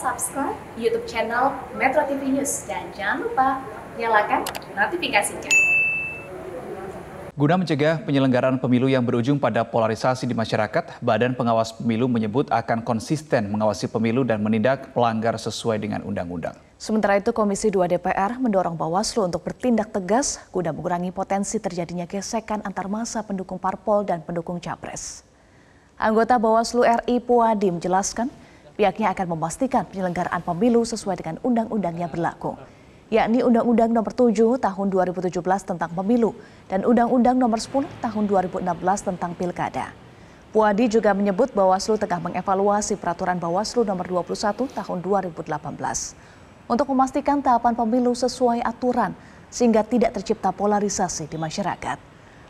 Subscribe YouTube channel Metro TV News dan jangan lupa nyalakan notifikasinya. Guna mencegah penyelenggaraan pemilu yang berujung pada polarisasi di masyarakat, Badan Pengawas Pemilu menyebut akan konsisten mengawasi pemilu dan menindak pelanggar sesuai dengan undang-undang. Sementara itu, Komisi 2 DPR mendorong Bawaslu untuk bertindak tegas guna mengurangi potensi terjadinya gesekan antar massa pendukung parpol dan pendukung capres. Anggota Bawaslu RI Puadi menjelaskan, pihaknya akan memastikan penyelenggaraan pemilu sesuai dengan undang-undang yang berlaku, yakni Undang-Undang Nomor 7 Tahun 2017 tentang Pemilu dan Undang-Undang Nomor 10 Tahun 2016 tentang Pilkada. Puadi juga menyebut Bawaslu tengah mengevaluasi Peraturan Bawaslu Nomor 21 Tahun 2018 untuk memastikan tahapan pemilu sesuai aturan sehingga tidak tercipta polarisasi di masyarakat.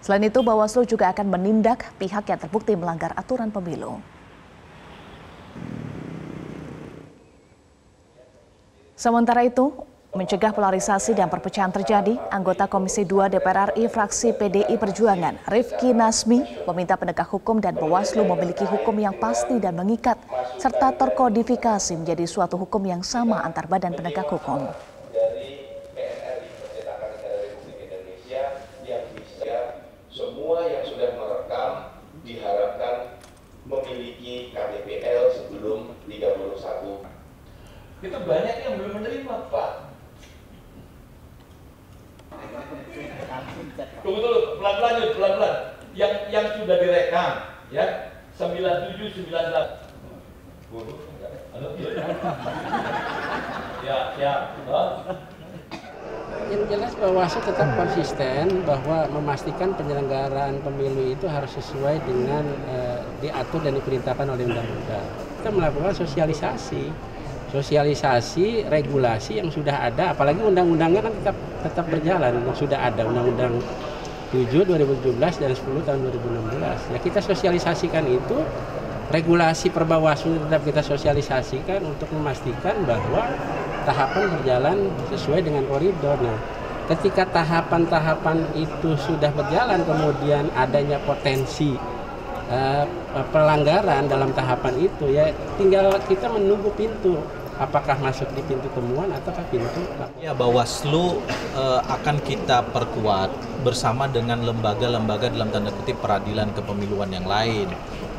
Selain itu, Bawaslu juga akan menindak pihak yang terbukti melanggar aturan pemilu. Sementara itu, mencegah polarisasi dan perpecahan terjadi, anggota Komisi 2 DPR RI fraksi PDI Perjuangan, Rifki Nasmi, meminta penegak hukum dan Bawaslu memiliki hukum yang pasti dan mengikat, serta terkodifikasi menjadi suatu hukum yang sama antar badan penegak hukum. Semua yang sudah merekam diharapkan memiliki KTPL sebelum 31. Itu banyak yang belum menerima, Pak. Tunggu dulu, pelan-pelan. Yang sudah direkam, ya, 97, 98. Ya. Yang jelas Bawaslu tetap konsisten bahwa memastikan penyelenggaraan pemilu itu harus sesuai dengan diatur dan diperintahkan oleh undang-undang. Kita melakukan sosialisasi regulasi yang sudah ada, apalagi undang-undangnya kan tetap berjalan, sudah ada Undang-Undang 7 2017 dan 10 tahun 2016. Ya kita sosialisasikan itu, regulasi perbawaslu tetap kita sosialisasikan untuk memastikan bahwa tahapan berjalan sesuai dengan koridor. Nah, ketika tahapan-tahapan itu sudah berjalan, kemudian adanya potensi pelanggaran dalam tahapan itu, ya tinggal kita menunggu pintu, apakah masuk di pintu temuan ataukah pintu. Ya, Bawaslu akan kita perkuat bersama dengan lembaga-lembaga dalam tanda kutip peradilan kepemiluan yang lain.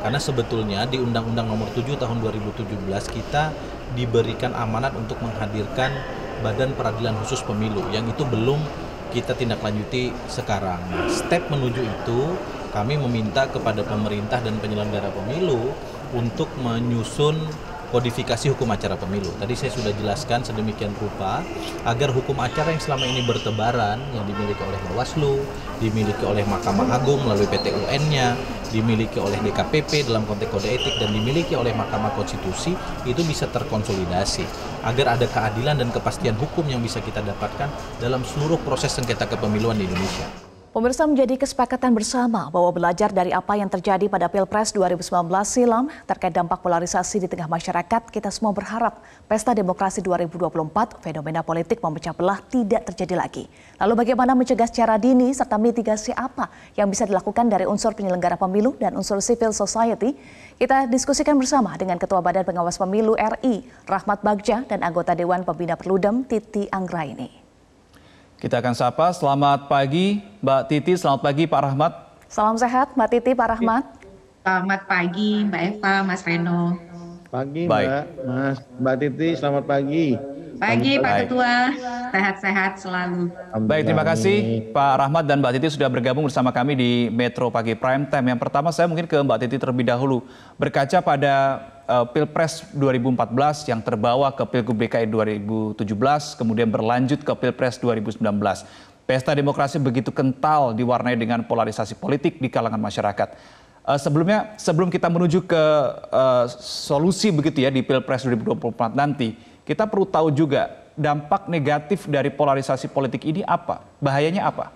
Karena sebetulnya di Undang-Undang Nomor 7 Tahun 2017 kita diberikan amanat untuk menghadirkan Badan Peradilan Khusus Pemilu yang itu belum kita tindak lanjuti sekarang. Nah, step menuju itu kami meminta kepada pemerintah dan penyelenggara pemilu untuk menyusun kodifikasi hukum acara pemilu. Tadi saya sudah jelaskan sedemikian rupa agar hukum acara yang selama ini bertebaran yang dimiliki oleh Bawaslu, dimiliki oleh Mahkamah Agung melalui PT UN-nya, dimiliki oleh DKPP dalam konteks kode etik dan dimiliki oleh Mahkamah Konstitusi itu bisa terkonsolidasi agar ada keadilan dan kepastian hukum yang bisa kita dapatkan dalam seluruh proses sengketa kepemiluan di Indonesia. Pemirsa, menjadi kesepakatan bersama bahwa belajar dari apa yang terjadi pada Pilpres 2019 silam terkait dampak polarisasi di tengah masyarakat, kita semua berharap Pesta Demokrasi 2024 fenomena politik memecah belah tidak terjadi lagi. Lalu bagaimana mencegah secara dini serta mitigasi apa yang bisa dilakukan dari unsur penyelenggara pemilu dan unsur civil society? Kita diskusikan bersama dengan Ketua Badan Pengawas Pemilu RI, Rahmat Bagja, dan anggota Dewan Pembina Perludem, Titi Anggraini. Kita akan sapa, selamat pagi Mbak Titi, selamat pagi Pak Rahmat. Salam sehat Mbak Titi, Pak Rahmat. Selamat pagi Mbak Eva, Mas Reno. Pagi Mbak Titi, selamat pagi. Pagi Pak Ketua, sehat-sehat selalu. Baik, terima kasih Pak Rahmat dan Mbak Titi sudah bergabung bersama kami di Metro Pagi Prime Time. Yang pertama saya mungkin ke Mbak Titi terlebih dahulu. Berkaca pada Pilpres 2014 yang terbawa ke Pilgub DKI 2017, kemudian berlanjut ke Pilpres 2019. Pesta demokrasi begitu kental diwarnai dengan polarisasi politik di kalangan masyarakat. Sebelum kita menuju ke solusi begitu ya di Pilpres 2024 nanti, kita perlu tahu juga dampak negatif dari polarisasi politik ini apa? Bahayanya apa?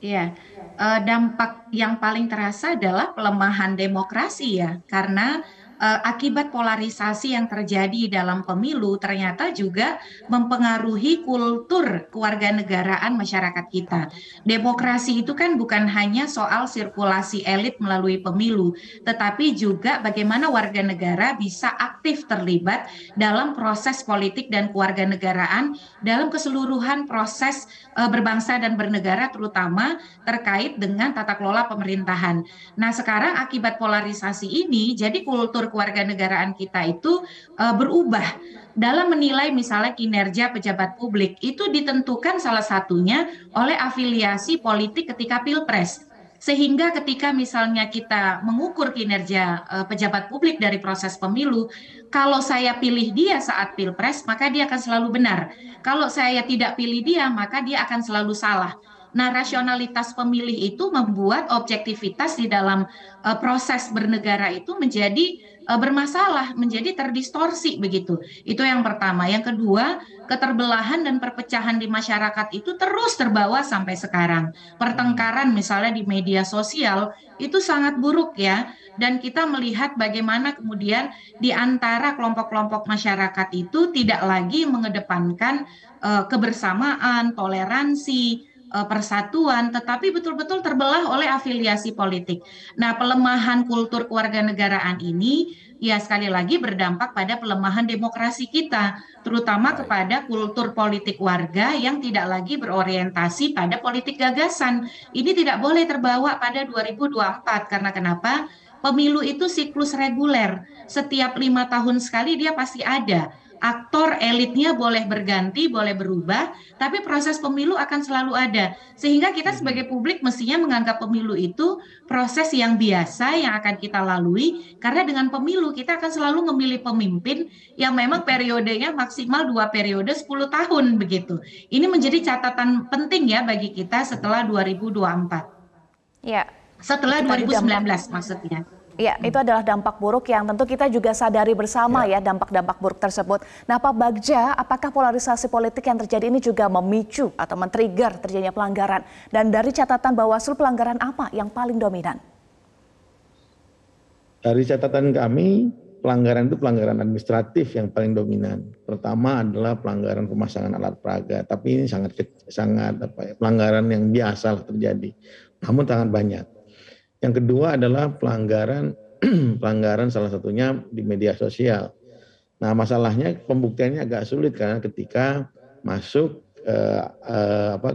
Iya, dampak yang paling terasa adalah pelemahan demokrasi ya, karena akibat polarisasi yang terjadi dalam pemilu ternyata juga mempengaruhi kultur kewarganegaraan masyarakat kita. Demokrasi itu kan bukan hanya soal sirkulasi elit melalui pemilu, tetapi juga bagaimana warga negara bisa aktif terlibat dalam proses politik dan kewarganegaraan dalam keseluruhan proses berbangsa dan bernegara, terutama terkait dengan tata kelola pemerintahan. Nah, sekarang akibat polarisasi ini, jadi kultur kewarganegaraan kita itu berubah dalam menilai misalnya kinerja pejabat publik itu ditentukan salah satunya oleh afiliasi politik ketika pilpres. Sehingga ketika misalnya kita mengukur kinerja pejabat publik dari proses pemilu, kalau saya pilih dia saat pilpres, maka dia akan selalu benar. Kalau saya tidak pilih dia, maka dia akan selalu salah. Nah, rasionalitas pemilih itu membuat objektivitas di dalam proses bernegara itu menjadi bermasalah, menjadi terdistorsi begitu. Itu yang pertama. Yang kedua, keterbelahan dan perpecahan di masyarakat itu terus terbawa sampai sekarang. Pertengkaran misalnya di media sosial itu sangat buruk ya. Dan kita melihat bagaimana kemudian di antara kelompok-kelompok masyarakat itu tidak lagi mengedepankan kebersamaan, toleransi, persatuan, tetapi betul-betul terbelah oleh afiliasi politik. Nah, pelemahan kultur kewarganegaraan ini ya sekali lagi berdampak pada pelemahan demokrasi kita, terutama kepada kultur politik warga yang tidak lagi berorientasi pada politik gagasan. Ini tidak boleh terbawa pada 2024 karena kenapa? Pemilu itu siklus reguler. Setiap 5 tahun sekali dia pasti ada. Aktor elitnya boleh berganti, boleh berubah, tapi proses pemilu akan selalu ada. Sehingga kita sebagai publik mestinya menganggap pemilu itu proses yang biasa yang akan kita lalui, karena dengan pemilu kita akan selalu memilih pemimpin yang memang periodenya maksimal 2 periode 10 tahun begitu. Ini menjadi catatan penting ya bagi kita setelah 2024. Ya. Setelah 2019 maksudnya. Ya, itu adalah dampak buruk yang tentu kita juga sadari bersama ya dampak-dampak buruk tersebut. Nah, Pak Bagja, apakah polarisasi politik yang terjadi ini juga memicu atau men-trigger terjadinya pelanggaran? Dan dari catatan Bawaslu, pelanggaran apa yang paling dominan? Dari catatan kami, pelanggaran itu pelanggaran administratif yang paling dominan. Pertama adalah pelanggaran pemasangan alat peraga, tapi ini sangat pelanggaran yang biasa terjadi, namun sangat banyak. Yang kedua adalah pelanggaran salah satunya di media sosial. Nah, masalahnya pembuktiannya agak sulit karena ketika masuk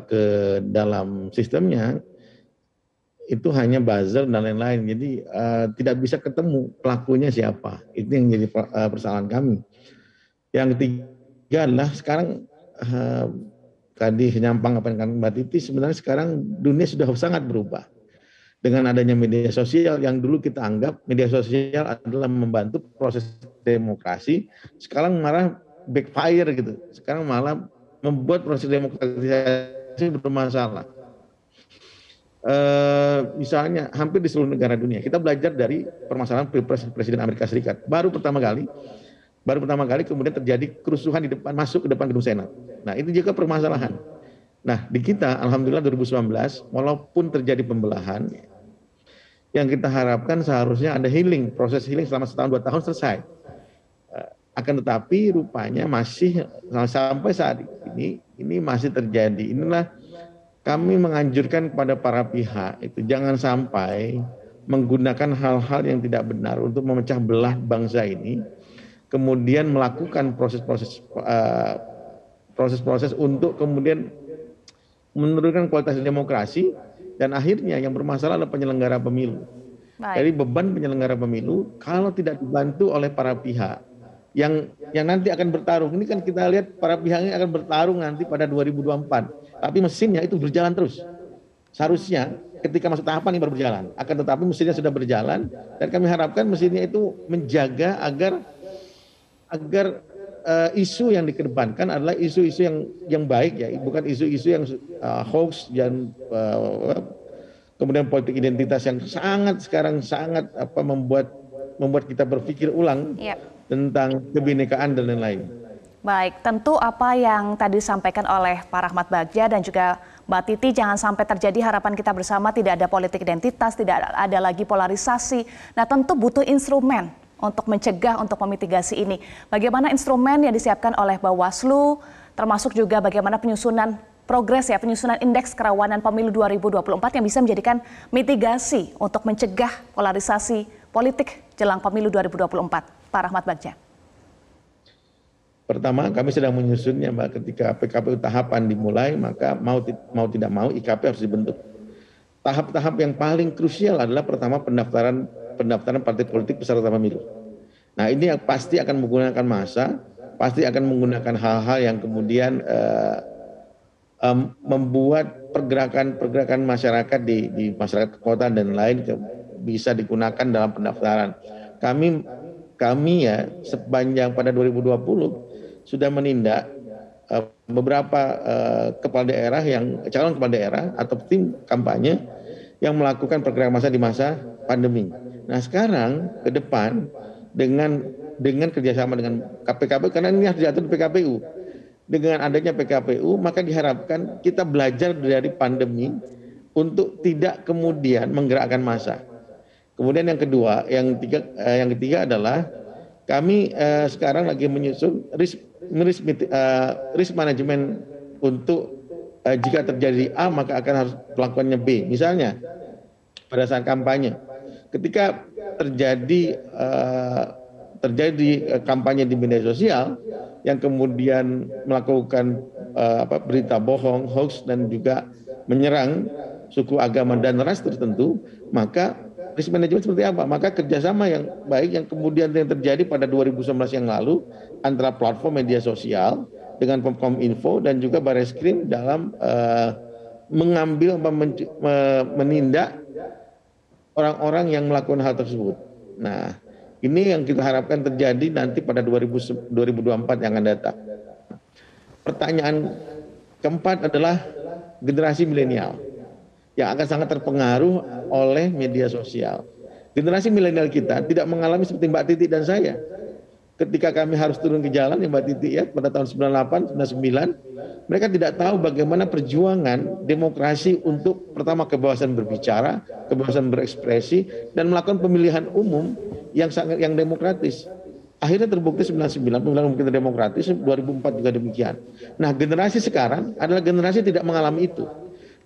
ke dalam sistemnya itu hanya buzzer dan lain-lain. Jadi tidak bisa ketemu pelakunya siapa. Itu yang jadi persoalan kami. Yang ketiga adalah sekarang tadi menyampang apa yang Mbak Titi, sebenarnya sekarang dunia sudah sangat berubah. Dengan adanya media sosial yang dulu kita anggap media sosial adalah membantu proses demokrasi, sekarang malah backfire gitu. Sekarang malah membuat proses demokrasi bermasalah. Misalnya hampir di seluruh negara dunia, kita belajar dari permasalahan Pilpres Presiden Amerika Serikat. Baru pertama kali kemudian terjadi kerusuhan di depan, masuk ke depan gedung Senat. Nah, itu juga permasalahan. Nah, di kita alhamdulillah 2019 walaupun terjadi pembelahan, yang kita harapkan seharusnya ada healing, proses healing selama 1-2 tahun selesai. Akan tetapi rupanya masih sampai saat ini masih terjadi. Inilah kami menganjurkan kepada para pihak itu jangan sampai menggunakan hal-hal yang tidak benar untuk memecah belah bangsa ini, kemudian melakukan proses-proses untuk kemudian menurunkan kualitas demokrasi. Dan akhirnya yang bermasalah adalah penyelenggara pemilu. Baik. Jadi beban penyelenggara pemilu kalau tidak dibantu oleh para pihak yang nanti akan bertarung. Ini kan kita lihat para pihaknya akan bertarung nanti pada 2024. Tapi mesinnya itu berjalan terus. Seharusnya ketika masuk tahapan ini baru berjalan. Akan tetapi mesinnya sudah berjalan dan kami harapkan mesinnya itu menjaga agar isu yang dikedepankan adalah isu-isu yang baik ya, bukan isu-isu yang hoax dan kemudian politik identitas yang sekarang sangat membuat kita berpikir ulang tentang kebinekaan dan lain-lain. Baik, tentu apa yang tadi disampaikan oleh Pak Rahmat Bagja dan juga Mbak Titi, jangan sampai terjadi, harapan kita bersama tidak ada politik identitas, tidak ada lagi polarisasi. Nah, tentu butuh instrumen untuk mencegah, untuk memitigasi ini. Bagaimana instrumen yang disiapkan oleh Bawaslu, termasuk juga bagaimana penyusunan progres ya, penyusunan indeks kerawanan pemilu 2024 yang bisa menjadikan mitigasi untuk mencegah polarisasi politik jelang pemilu 2024. Pak Rahmat Bagja. Pertama, kami sedang menyusunnya, Mbak. Ketika PKPU tahapan dimulai, maka mau tidak mau IKP harus dibentuk. Tahap-tahap yang paling krusial adalah pertama pendaftaran partai politik peserta pemilu. Nah, ini yang pasti akan menggunakan massa, pasti akan menggunakan hal-hal yang kemudian membuat pergerakan masyarakat di masyarakat kota dan lain bisa digunakan dalam pendaftaran. Kami ya sepanjang pada 2020 sudah menindak beberapa kepala daerah calon kepala daerah atau tim kampanye yang melakukan pergerakan massa di masa pandemi. Nah, sekarang ke depan dengan kerjasama dengan KPKPU, karena ini harus diatur di PKPU. Dengan adanya PKPU, maka diharapkan kita belajar dari pandemi untuk tidak kemudian menggerakkan massa. Kemudian yang ketiga adalah kami sekarang lagi menyusun risk management untuk jika terjadi A maka akan harus melakukannya B. Misalnya pada saat kampanye, ketika terjadi kampanye di media sosial yang kemudian melakukan berita bohong, hoax dan juga menyerang suku, agama dan ras tertentu, maka risk management seperti apa? Maka kerjasama yang baik yang kemudian yang terjadi pada 2019 yang lalu antara platform media sosial dengan Kominfo dan juga Barreskrim dalam mengambil menindak orang-orang yang melakukan hal tersebut. Nah, ini yang kita harapkan terjadi nanti pada 2024 yang akan datang. Pertanyaan keempat adalah generasi milenial yang akan sangat terpengaruh oleh media sosial. Generasi milenial kita tidak mengalami seperti Mbak Titi dan saya. Ketika kami harus turun ke jalan, ya Mbak Titi ya, pada tahun 98, 99, mereka tidak tahu bagaimana perjuangan demokrasi untuk pertama kebebasan berbicara, kebebasan berekspresi, dan melakukan pemilihan umum yang demokratis. Akhirnya terbukti 99 pemilihan umum kita demokratis, 2004 juga demikian. Nah, generasi sekarang adalah generasi tidak mengalami itu.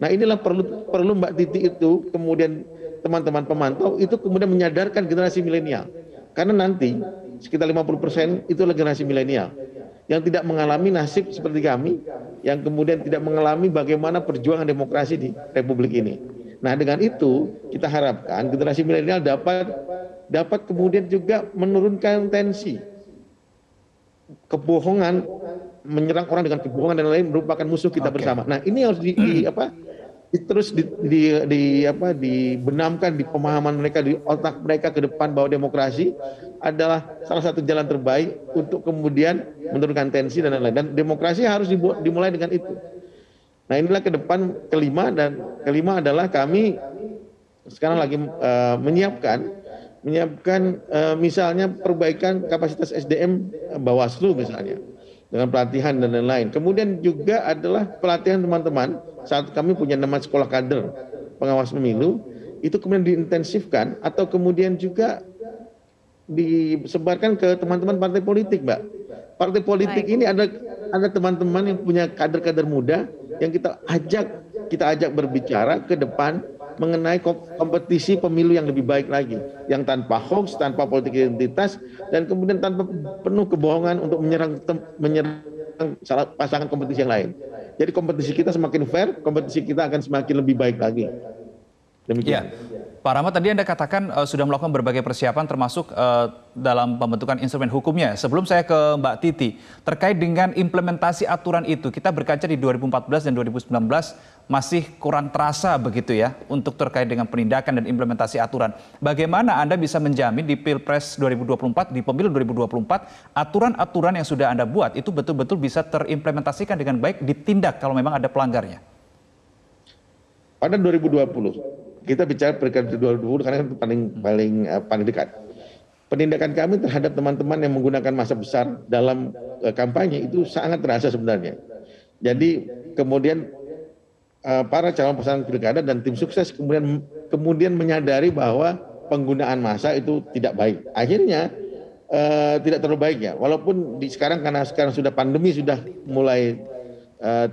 Nah, inilah perlu Mbak Titi itu, kemudian teman-teman pemantau itu kemudian menyadarkan generasi milenial. Karena nanti sekitar 50% itu adalah generasi milenial yang tidak mengalami nasib seperti kami, yang kemudian tidak mengalami bagaimana perjuangan demokrasi di Republik ini. Nah, dengan itu kita harapkan generasi milenial dapat kemudian juga menurunkan tensi kebohongan, menyerang orang dengan kebohongan dan lain merupakan musuh kita bersama. Nah, ini harus terus dibenamkan di pemahaman mereka, di otak mereka ke depan bahwa demokrasi adalah salah satu jalan terbaik untuk kemudian menurunkan tensi dan lain-lain. Dan demokrasi harus dimulai dengan itu. Nah, inilah ke depan kelima adalah kami sekarang lagi menyiapkan misalnya perbaikan kapasitas SDM Bawaslu misalnya dengan pelatihan dan lain-lain. Kemudian juga adalah pelatihan teman-teman saat kami punya nama sekolah kader pengawas pemilu itu kemudian diintensifkan atau kemudian juga disebarkan ke teman-teman partai politik, Mbak. Partai politik ini ada teman-teman yang punya kader-kader muda yang kita ajak berbicara ke depan mengenai kompetisi pemilu yang lebih baik lagi, yang tanpa hoax, tanpa politik identitas, dan kemudian tanpa penuh kebohongan untuk menyerang pasangan kompetisi yang lain. Jadi kompetisi kita semakin fair, kompetisi kita akan semakin lebih baik lagi. Demikian. Ya. Pak Rahmat, tadi Anda katakan sudah melakukan berbagai persiapan termasuk dalam pembentukan instrumen hukumnya. Sebelum saya ke Mbak Titi, terkait dengan implementasi aturan itu, kita berkaca di 2014 dan 2019 masih kurang terasa begitu ya untuk terkait dengan penindakan dan implementasi aturan. Bagaimana Anda bisa menjamin di Pilpres 2024, di pemilu 2024, aturan-aturan yang sudah Anda buat itu betul-betul bisa terimplementasikan dengan baik, ditindak kalau memang ada pelanggarnya? Pada 2020, kita bicara pilkada 2020 karena itu paling dekat. Penindakan kami terhadap teman-teman yang menggunakan massa besar dalam kampanye itu sangat terasa sebenarnya. Jadi kemudian para calon pasangan pilkada dan tim sukses kemudian menyadari bahwa penggunaan massa itu tidak baik. Akhirnya tidak terlalu baik ya. Walaupun sekarang karena sekarang sudah pandemi sudah mulai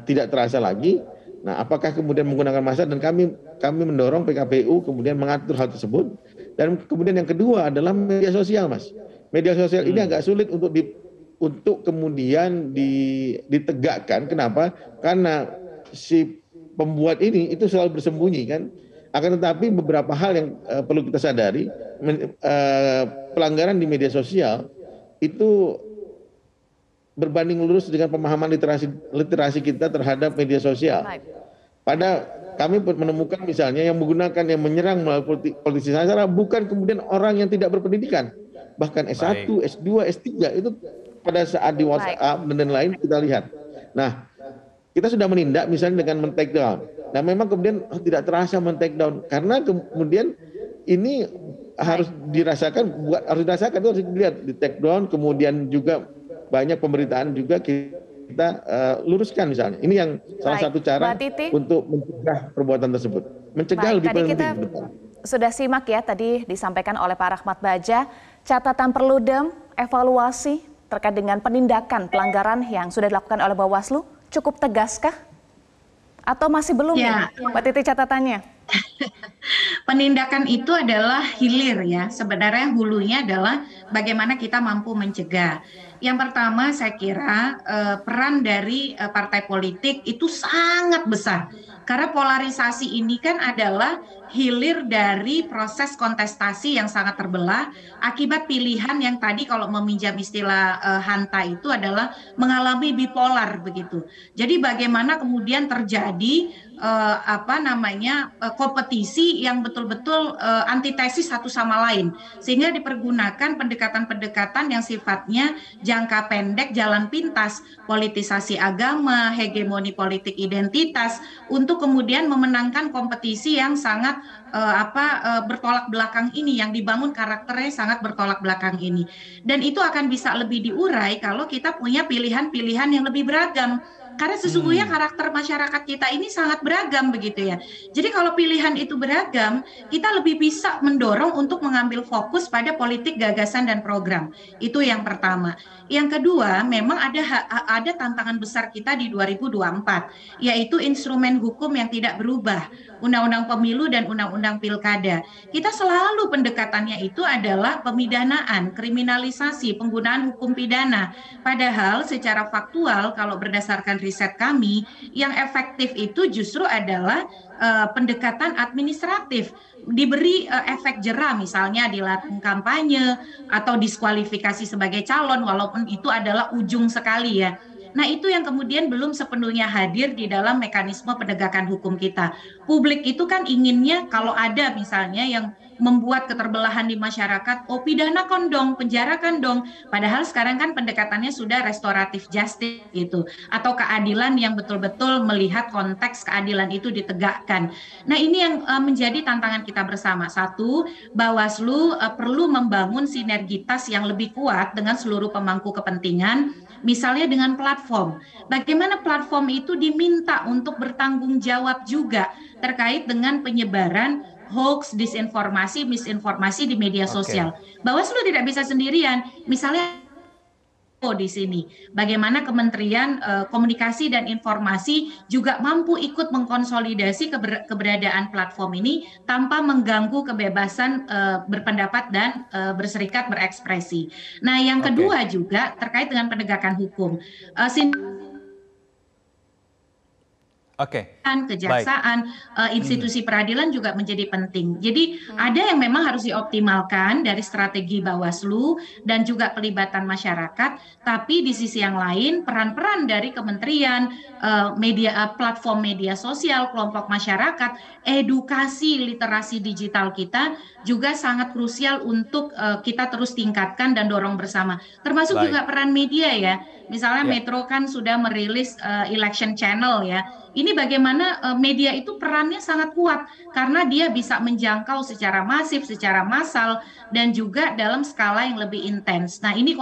tidak terasa lagi. Nah, apakah kemudian menggunakan massa, dan kami mendorong PKPU kemudian mengatur hal tersebut. Dan kemudian yang kedua adalah media sosial, Mas. Media sosial ini agak sulit untuk kemudian ditegakkan. Kenapa? Karena si pembuat ini itu selalu bersembunyi kan. Akan tetapi beberapa hal yang perlu kita sadari, pelanggaran di media sosial itu berbanding lurus dengan pemahaman literasi kita terhadap media sosial. Kami menemukan misalnya yang menyerang melalui politisasi sara bukan kemudian orang yang tidak berpendidikan, bahkan S1, S2, S3 itu pada saat di WhatsApp dan lain kita lihat. Nah, kita sudah menindak misalnya dengan men-take down. Nah, memang kemudian tidak terasa men-take down karena kemudian ini harus dirasakan, harus dilihat di take down, kemudian juga banyak pemberitaan juga kita luruskan misalnya. Ini yang salah satu cara untuk mencegah perbuatan tersebut. Mencegah lebih penting. Sudah simak ya tadi disampaikan oleh Pak Rahmat Baja, catatan Perludem, evaluasi terkait dengan penindakan pelanggaran yang sudah dilakukan oleh Bawaslu, cukup tegaskah? Atau masih belum ya, Mbak Titi catatannya? Penindakan itu adalah hilir ya, sebenarnya hulunya adalah bagaimana kita mampu mencegah. Yang pertama saya kira peran dari partai politik itu sangat besar. Karena polarisasi ini kan adalah hilir dari proses kontestasi yang sangat terbelah akibat pilihan yang tadi kalau meminjam istilah Hanta itu adalah mengalami bipolar begitu. Jadi bagaimana kemudian terjadi kompetisi yang betul-betul antitesis satu sama lain, sehingga dipergunakan pendekatan-pendekatan yang sifatnya jangka pendek, jalan pintas, politisasi agama, hegemoni politik identitas untuk kemudian memenangkan kompetisi yang sangat bertolak belakang ini, yang dibangun karakternya sangat bertolak belakang ini. Dan itu akan bisa lebih diurai kalau kita punya pilihan-pilihan yang lebih beragam. Karena sesungguhnya karakter masyarakat kita ini sangat beragam begitu ya. Jadi kalau pilihan itu beragam, kita lebih bisa mendorong untuk mengambil fokus pada politik gagasan dan program. Itu yang pertama. Yang kedua, memang ada tantangan besar kita di 2024, yaitu instrumen hukum yang tidak berubah. Undang-undang pemilu dan undang-undang pilkada. Kita selalu pendekatannya itu adalah pemidanaan, kriminalisasi, penggunaan hukum pidana. Padahal secara faktual kalau berdasarkan riset kami, yang efektif itu justru adalah pendekatan administratif. Diberi efek jera misalnya dilarang kampanye atau diskualifikasi sebagai calon walaupun itu adalah ujung sekali ya. Nah itu yang kemudian belum sepenuhnya hadir di dalam mekanisme penegakan hukum kita. Publik itu kan inginnya kalau ada misalnya yang membuat keterbelahan di masyarakat, oh pidanakan dong, penjarakan dong. Padahal sekarang kan pendekatannya sudah restoratif justice gitu. Atau keadilan yang betul-betul melihat konteks keadilan itu ditegakkan. Nah ini yang menjadi tantangan kita bersama. Satu, Bawaslu perlu membangun sinergitas yang lebih kuat dengan seluruh pemangku kepentingan. Misalnya dengan platform, bagaimana platform itu diminta untuk bertanggung jawab juga terkait dengan penyebaran hoax, disinformasi, misinformasi di media sosial. Bawaslu tidak bisa sendirian, misalnya di sini, bagaimana Kementerian Komunikasi dan Informasi juga mampu ikut mengkonsolidasi keberadaan platform ini tanpa mengganggu kebebasan berpendapat dan berserikat berekspresi. Nah, yang kedua juga terkait dengan penegakan hukum. Kejaksaan, institusi peradilan juga menjadi penting. Jadi ada yang memang harus dioptimalkan dari strategi Bawaslu dan juga pelibatan masyarakat, tapi di sisi yang lain peran-peran dari kementerian, platform media sosial, kelompok masyarakat, edukasi literasi digital kita juga sangat krusial untuk kita terus tingkatkan dan dorong bersama. Termasuk juga peran media ya. Misalnya Metro kan sudah merilis election channel ya. Ini bagaimana media itu perannya sangat kuat karena dia bisa menjangkau secara masif, secara massal dan juga dalam skala yang lebih intens. Nah, ini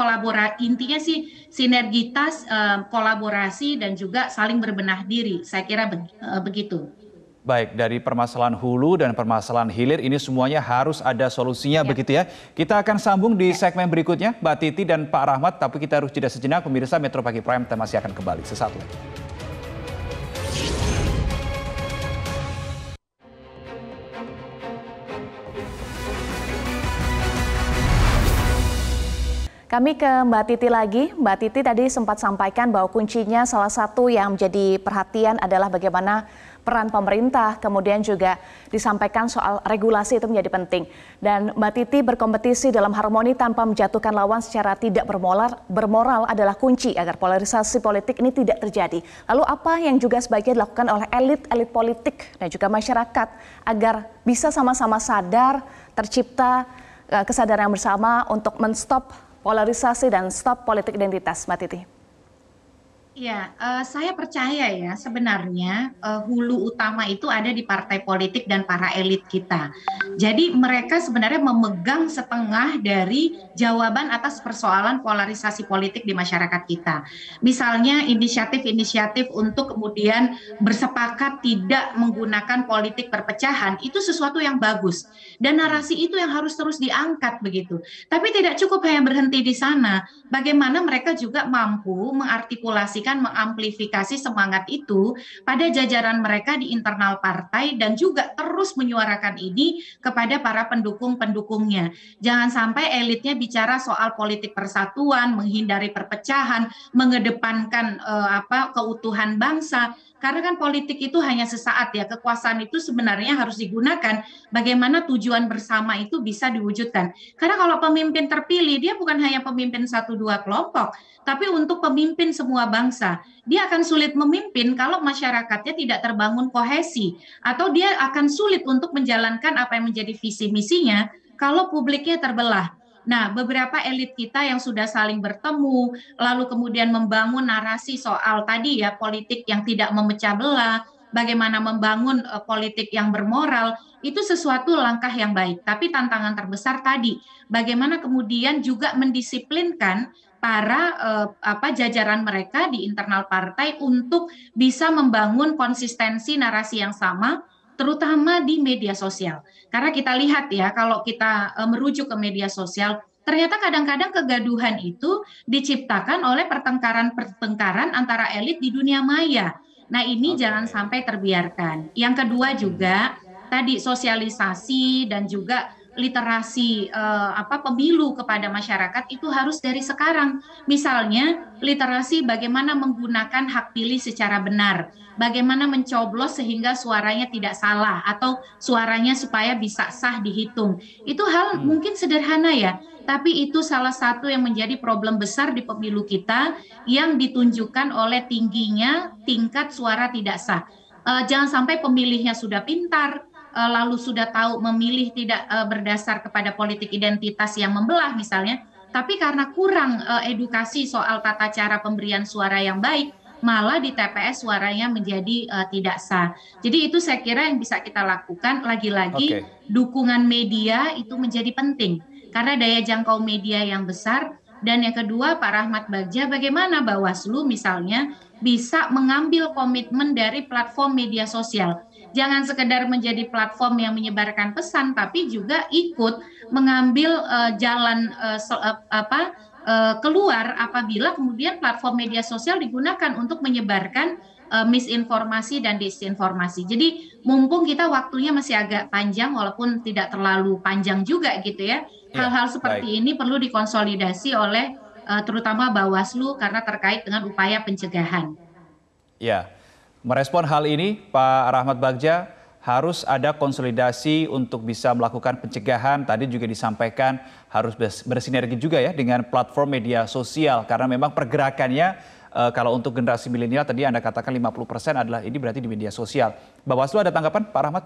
intinya sih sinergitas, kolaborasi dan juga saling berbenah diri. Saya kira begitu. Baik, dari permasalahan hulu dan permasalahan hilir ini semuanya harus ada solusinya begitu ya. Kita akan sambung di segmen berikutnya, Mbak Titi dan Pak Rahmat, tapi kita harus jeda sejenak. Pemirsa, Metro Pagi Prime Time masih akan kembali sesaat lagi. Kami ke Mbak Titi lagi. Mbak Titi tadi sempat sampaikan bahwa kuncinya salah satu yang menjadi perhatian adalah bagaimana peran pemerintah, kemudian juga disampaikan soal regulasi itu menjadi penting. Dan Mbak Titi berkompetisi dalam harmoni tanpa menjatuhkan lawan secara tidak bermoral adalah kunci agar polarisasi politik ini tidak terjadi. Lalu apa yang juga sebaiknya dilakukan oleh elit-elit politik dan juga masyarakat agar bisa sama-sama sadar, tercipta kesadaran bersama untuk menstop polarisasi dan stop politik identitas, Mbak Titi? Ya, saya percaya ya sebenarnya hulu utama itu ada di partai politik dan para elit kita. Jadi mereka sebenarnya memegang setengah dari jawaban atas persoalan polarisasi politik di masyarakat kita. Misalnya inisiatif-inisiatif untuk kemudian bersepakat tidak menggunakan politik perpecahan itu sesuatu yang bagus. Dan narasi itu yang harus terus diangkat begitu. Tapi tidak cukup hanya berhenti di sana. Bagaimana mereka juga mampu mengartikulasi mengamplifikasi semangat itu pada jajaran mereka di internal partai dan juga terus menyuarakan ini kepada para pendukung-pendukungnya. Jangan sampai elitnya bicara soal politik persatuan, menghindari perpecahan, mengedepankan keutuhan bangsa. Karena kan politik itu hanya sesaat ya, kekuasaan itu sebenarnya harus digunakan bagaimana tujuan bersama itu bisa diwujudkan. Karena kalau pemimpin terpilih, dia bukan hanya pemimpin 1-2 kelompok, tapi untuk pemimpin semua bangsa. Dia akan sulit memimpin kalau masyarakatnya tidak terbangun kohesi, atau dia akan sulit untuk menjalankan apa yang menjadi visi misinya kalau publiknya terbelah. Nah, beberapa elit kita yang sudah saling bertemu, lalu kemudian membangun narasi soal tadi ya politik yang tidak memecah belah, bagaimana membangun politik yang bermoral, itu sesuatu langkah yang baik. Tapi tantangan terbesar tadi, bagaimana kemudian juga mendisiplinkan para jajaran mereka di internal partai untuk bisa membangun konsistensi narasi yang sama, terutama di media sosial. Karena kita lihat ya, kalau kita merujuk ke media sosial, ternyata kadang-kadang kegaduhan itu diciptakan oleh pertengkaran antara elit di dunia maya. Nah, ini jangan sampai terbiarkan. Yang kedua juga, tadi sosialisasi dan juga literasi pemilu kepada masyarakat itu harus dari sekarang. Misalnya literasi bagaimana menggunakan hak pilih secara benar, bagaimana mencoblos sehingga suaranya tidak salah atau suaranya supaya bisa sah dihitung. Itu hal mungkin sederhana ya, tapi itu salah satu yang menjadi problem besar di pemilu kita yang ditunjukkan oleh tingginya tingkat suara tidak sah. Jangan sampai pemilihnya sudah pintar, lalu sudah tahu memilih tidak berdasar kepada politik identitas yang membelah misalnya, tapi karena kurang edukasi soal tata cara pemberian suara yang baik, malah di TPS suaranya menjadi tidak sah. Jadi itu saya kira yang bisa kita lakukan, lagi-lagi dukungan media itu menjadi penting, karena daya jangkau media yang besar. Dan yang kedua, Pak Rahmat Bagja, bagaimana Bawaslu misalnya bisa mengambil komitmen dari platform media sosial. Jangan sekedar menjadi platform yang menyebarkan pesan, tapi juga ikut mengambil jalan keluar apabila kemudian platform media sosial digunakan untuk menyebarkan misinformasi dan disinformasi. Jadi mumpung kita waktunya masih agak panjang, walaupun tidak terlalu panjang juga gitu ya, hal-hal seperti ini perlu dikonsolidasi oleh terutama Bawaslu karena terkait dengan upaya pencegahan. Ya. Merespon hal ini, Pak Rahmat Bagja, harus ada konsolidasi untuk bisa melakukan pencegahan. Tadi juga disampaikan harus bersinergi juga ya dengan platform media sosial. Karena memang pergerakannya kalau untuk generasi milenial tadi Anda katakan 50% adalah ini berarti di media sosial. Bawaslu ada tanggapan, Pak Rahmat?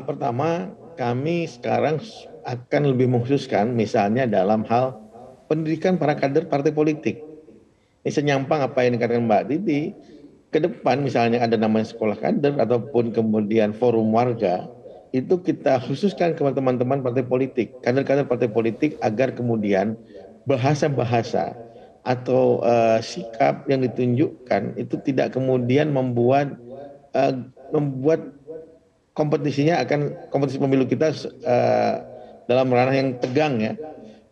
Pertama, kami sekarang akan lebih mengkhususkan misalnya dalam hal pendidikan para kader partai politik. Ini senyampang apa yang dikatakan Mbak Titi. Ke depan misalnya ada namanya sekolah kader ataupun kemudian forum warga, itu kita khususkan kepada teman-teman partai politik, kader-kader partai politik agar kemudian bahasa-bahasa atau sikap yang ditunjukkan itu tidak kemudian membuat membuat kompetisi pemilu kita dalam ranah yang tegang ya.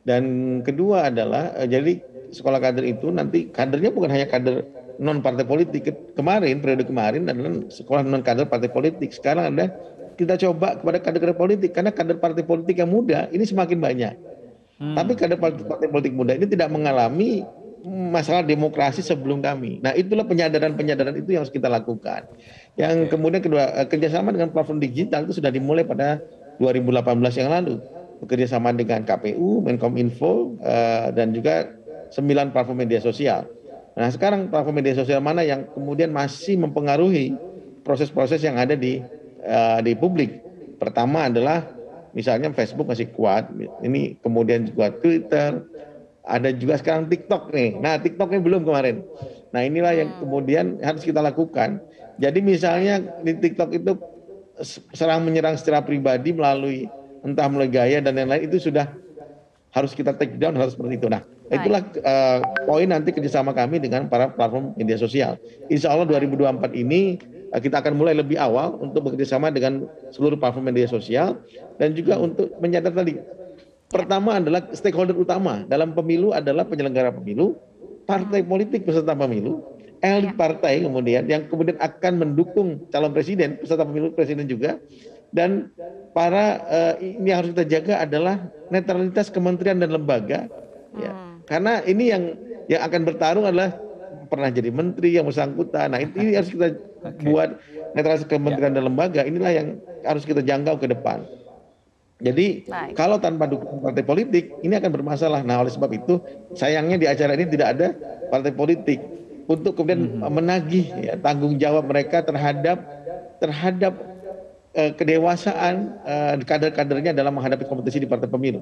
Dan kedua adalah jadi sekolah kader itu nanti kadernya bukan hanya kader non partai politik. Periode kemarin adalah sekolah non kader partai politik. Sekarang ada kita coba kepada kader politik, karena kader partai politik yang muda ini semakin banyak. Tapi kader partai politik muda ini tidak mengalami masalah demokrasi sebelum kami. Nah, itulah penyadaran itu yang harus kita lakukan. Yang kemudian kedua, kerjasama dengan platform digital itu sudah dimulai pada 2018 yang lalu. Bekerjasama dengan KPU, Menkominfo, dan juga 9 platform media sosial. Nah, sekarang platform media sosial mana yang kemudian masih mempengaruhi proses-proses yang ada di publik. Pertama adalah misalnya Facebook masih kuat, ini kemudian juga Twitter, ada juga sekarang TikTok nih. Nah, TikToknya belum kemarin. Nah, inilah yang kemudian harus kita lakukan. Jadi misalnya di TikTok itu serang menyerang secara pribadi melalui gaya dan lain-lain, itu sudah harus kita take down, harus seperti itu. Nah, itulah poin nanti kerjasama kami dengan para platform media sosial. Insya Allah 2024 ini kita akan mulai lebih awal untuk bekerjasama dengan seluruh platform media sosial dan juga untuk menyadar tadi. Pertama adalah stakeholder utama dalam pemilu adalah penyelenggara pemilu, partai politik peserta pemilu, elit partai kemudian yang kemudian akan mendukung calon presiden, peserta pemilu presiden juga, dan para ini harus kita jaga adalah netralitas kementerian dan lembaga, ya. Karena ini yang akan bertarung adalah pernah jadi menteri yang bersangkutan. Nah, ini harus kita buat netralitas kementerian dan lembaga. Inilah yang harus kita jangkau ke depan. Jadi kalau tanpa dukungan partai politik ini akan bermasalah. Nah, oleh sebab itu sayangnya di acara ini tidak ada partai politik untuk kemudian menagih tanggung jawab mereka terhadap kedewasaan kader-kadernya dalam menghadapi kompetisi di partai pemilu.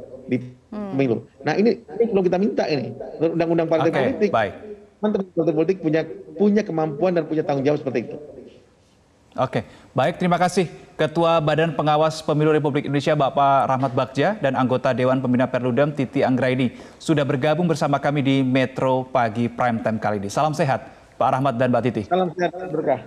Nah, ini perlu kita minta ini undang-undang partai politik. Partai politik punya kemampuan dan punya tanggung jawab seperti itu. Oke, baik, terima kasih Ketua Badan Pengawas Pemilu Republik Indonesia Bapak Rahmat Bagja dan anggota Dewan Pembina Perludem Titi Anggraini sudah bergabung bersama kami di Metro Pagi Prime Time kali ini. Salam sehat Pak Rahmat dan Mbak Titi. Salam sehat berkah.